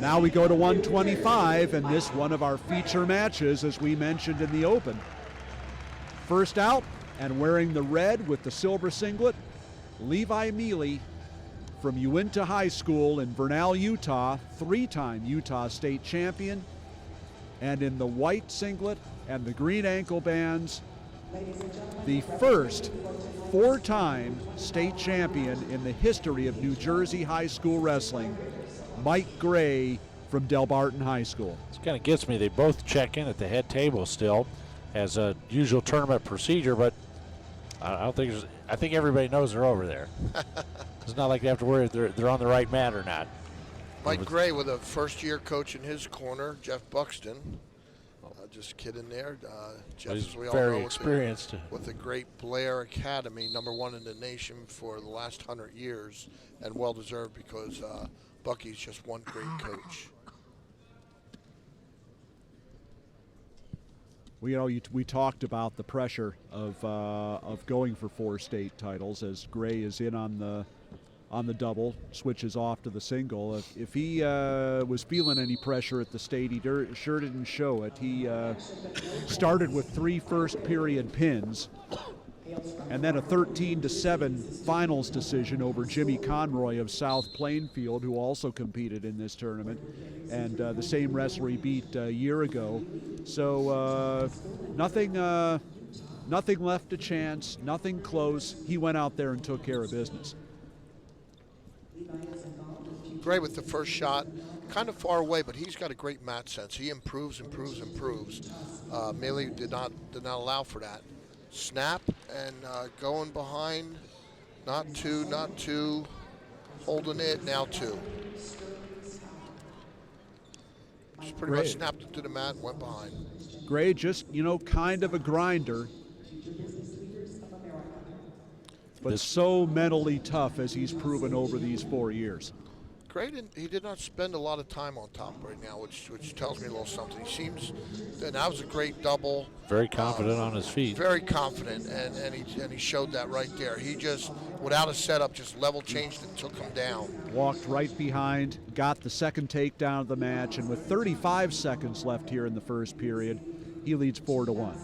Now we go to 125, and this one of our feature matches, as we mentioned in the open. First out, and wearing the red with the silver singlet, Levi Mele from Uinta High School in Vernal, Utah, three-time Utah state champion. And in the white singlet and the green ankle bands, the first four-time state champion in the history of New Jersey high school wrestling, Mike Gray from Delbarton High School. This kind of gets me. They both check in at the head table still as a usual tournament procedure, but I think everybody knows they're over there. It's not like they have to worry if they're on the right mat or not. Mike Gray with a first-year coach in his corner, Jeff Buxton. Just kidding there. Jeff, he's as we all very know, experienced. With the great Blair Academy, #1 in the nation for the last 100 years, and well-deserved because Bucky's just one great coach. We talked about the pressure of going for 4 state titles as Gray is in on the double, switches off to the single. If he was feeling any pressure at the state, he sure didn't show it. He started with 3 first-period pins, and then a 13-7 finals decision over Jimmy Conroy of South Plainfield, who also competed in this tournament, and the same wrestler he beat a year ago. So nothing left to chance, nothing close. He went out there and took care of business. Gray with the first shot, kind of far away, but he's got a great mat sense. He improves. Mele did not allow for that. Snap and going behind, not two, holding it, now 2. Just pretty much snapped it to the mat and went behind. Gray just, kind of a grinder, but so mentally tough as he's proven over these 4 years. Gray did not spend a lot of time on top right now, which tells me a little something. He seems, and that was a great double. Very confident on his feet. Very confident, and he showed that right there. He just, without a setup, just level changed and took him down. Walked right behind, got the second takedown of the match, and with 35 seconds left here in the first period, he leads 4-1.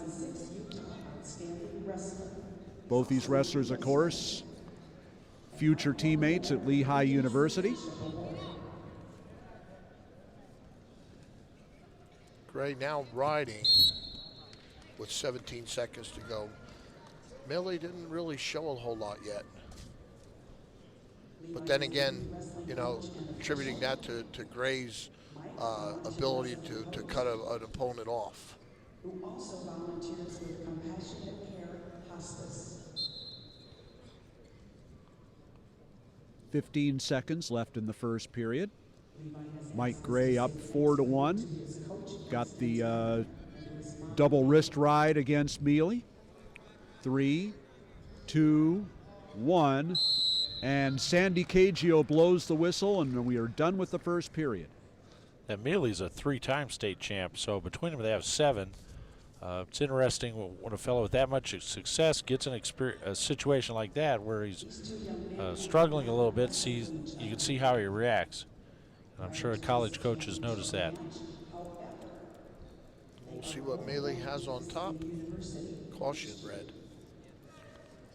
Both these wrestlers, of course, future teammates at Lehigh University. Gray now riding with 17 seconds to go. Mele didn't really show a whole lot yet. But then again, attributing that to Gray's ability to cut an opponent off. Who also volunteers with Compassionate Care Hospice. 15 seconds left in the first period. Mike Gray up 4-1. Got the double wrist ride against Mele. 3, 2, 1. And Sandy Cagio blows the whistle, and we are done with the first period. And Mele's a 3-time state champ, so between them they have 7. It's interesting when a fellow with that much success gets in a situation like that where he's struggling a little bit. You can see how he reacts. And I'm sure college coaches notice that. We'll see what Mele has on top. Caution red.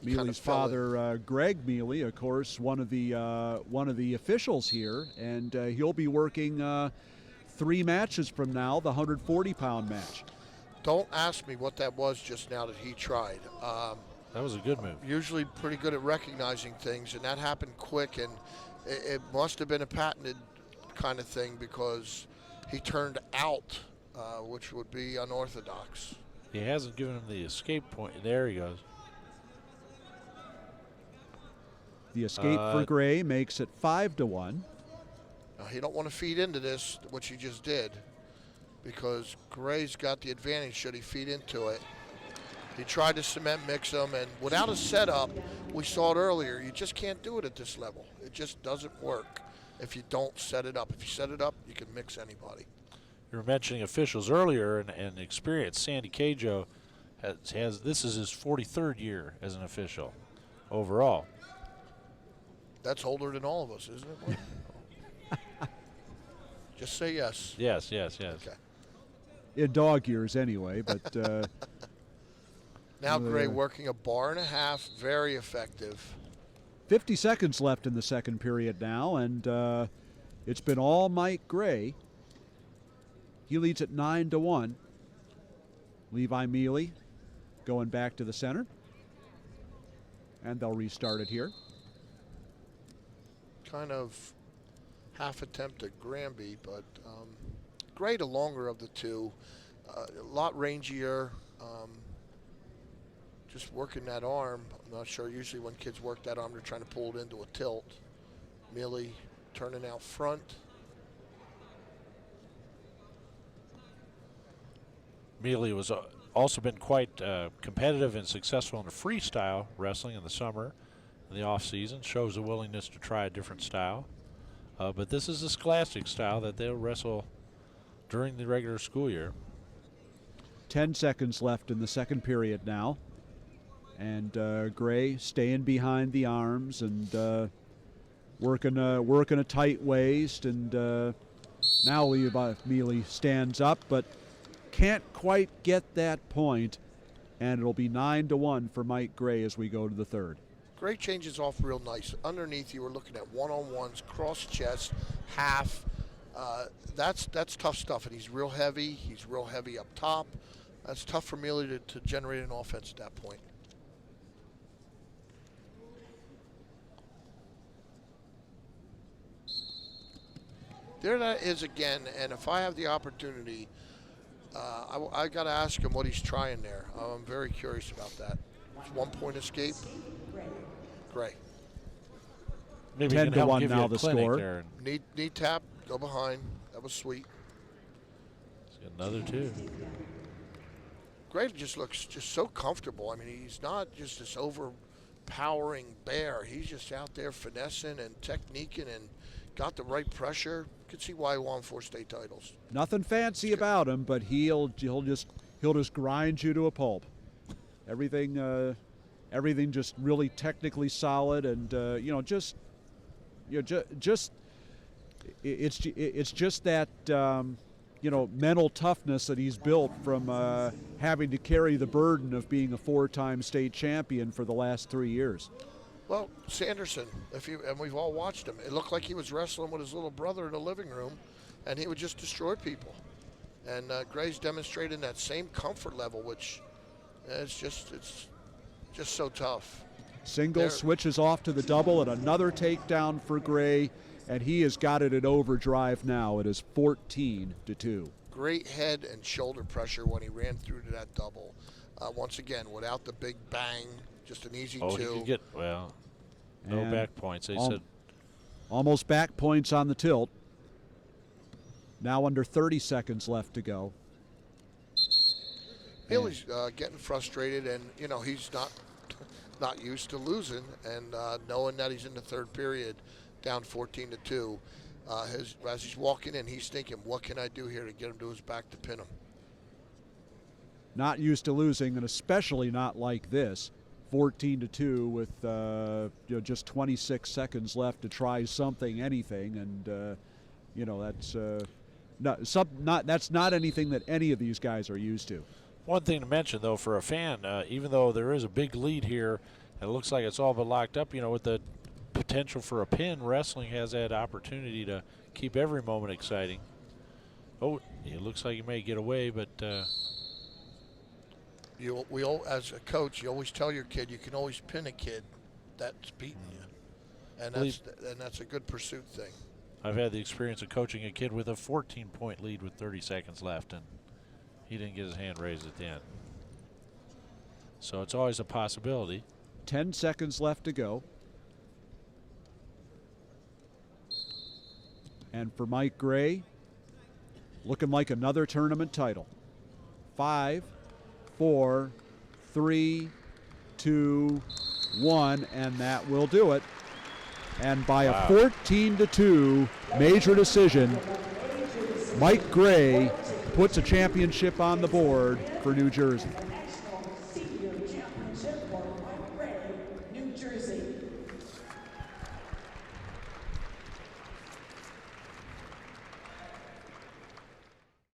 Mele's father, Greg Mele, of course, one of the officials here, and he'll be working 3 matches from now, the 140-pound match. Don't ask me what that was just now that he tried. That was a good move. Usually pretty good at recognizing things, and that happened quick, and it must have been a patented kind of thing because he turned out, which would be unorthodox. He hasn't given him the escape point. There he goes. The escape for Gray makes it 5-1. Now, he don't want to feed into this, which he just did, because Gray's got the advantage should he feed into it. He tried to cement mix him, and without a setup, we saw it earlier, you just can't do it at this level. It just doesn't work if you don't set it up. If you set it up, you can mix anybody. You were mentioning officials earlier and experience. Sandy Cagio has this is his 43rd year as an official overall. That's older than all of us, isn't it? Just say yes. Yes, yes, yes. Okay. In dog years anyway, but Now Gray working a bar and a half, very effective. 50 seconds left in the second period now, and it's been all Mike Gray. He leads at 9-1. Levi Mele going back to the center, and they'll restart it here. Kind of half attempt at Granby, but Gray the longer of the two. A lot rangier. Just working that arm. I'm not sure. Usually when kids work that arm, they're trying to pull it into a tilt. Mele turning out front. Mele was also been quite competitive and successful in the freestyle wrestling in the summer and the off season. Shows a willingness to try a different style. But this is the scholastic style that they'll wrestle during the regular school year. 10 seconds left in the second period now. And Gray staying behind the arms and working a tight waist. And now Levi Mele stands up, but can't quite get that point. And it'll be 9-1 for Mike Gray as we go to the third. Gray changes off real nice. Underneath, you were looking at one-on-ones, cross chest, half. That's tough stuff, and he's real heavy. He's real heavy up top. That's tough for Mele to generate an offense at that point. There that is again, and if I have the opportunity, I got to ask him what he's trying there. I'm very curious about that. It's 1 point escape. Gray. Maybe 10-1 now the score. There. Knee tap, go behind. That was sweet. Another two. Gray just looks just so comfortable. I mean, he's not just this overpowering bear. He's just out there finessing and techniquing and got the right pressure. You can see why he won 4 state titles. Nothing fancy about him, but he'll just grind you to a pulp. Everything just really technically solid, and it's just that mental toughness that he's built from having to carry the burden of being a 4-time state champion for the last 3 years. Well, Sanderson, and we've all watched him, it looked like he was wrestling with his little brother in the living room, and he would just destroy people. And Gray's demonstrating that same comfort level, which it's just so tough. Single switches off to the double, and another takedown for Gray, and he has got it in overdrive now. It is 14-2. Great head and shoulder pressure when he ran through to that double. Once again, without the big bang, just an easy two. He could get, no back points. They said almost back points on the tilt. Now under 30 seconds left to go. Mele's getting frustrated, and he's not used to losing, and knowing that he's in the third period, down 14-2. As he's walking in, he's thinking, "What can I do here to get him to his back to pin him?" Not used to losing, and especially not like this. 14-2 with just 26 seconds left to try something, anything, and that's not anything that any of these guys are used to. One thing to mention, though, for a fan, even though there is a big lead here, and it looks like it's all but locked up, with the potential for a pin, wrestling has that opportunity to keep every moment exciting. Oh, it looks like you may get away, but as a coach, you always tell your kid you can always pin a kid that's beating you, and that's a good pursuit thing. I've had the experience of coaching a kid with a 14-point lead with 30 seconds left, and he didn't get his hand raised at the end. So it's always a possibility. 10 seconds left to go. And for Mike Gray, looking like another tournament title. 5, 4, 3, 2, 1, and that will do it. And by a 14-2 major decision, Mike Gray puts a championship on the board for New Jersey.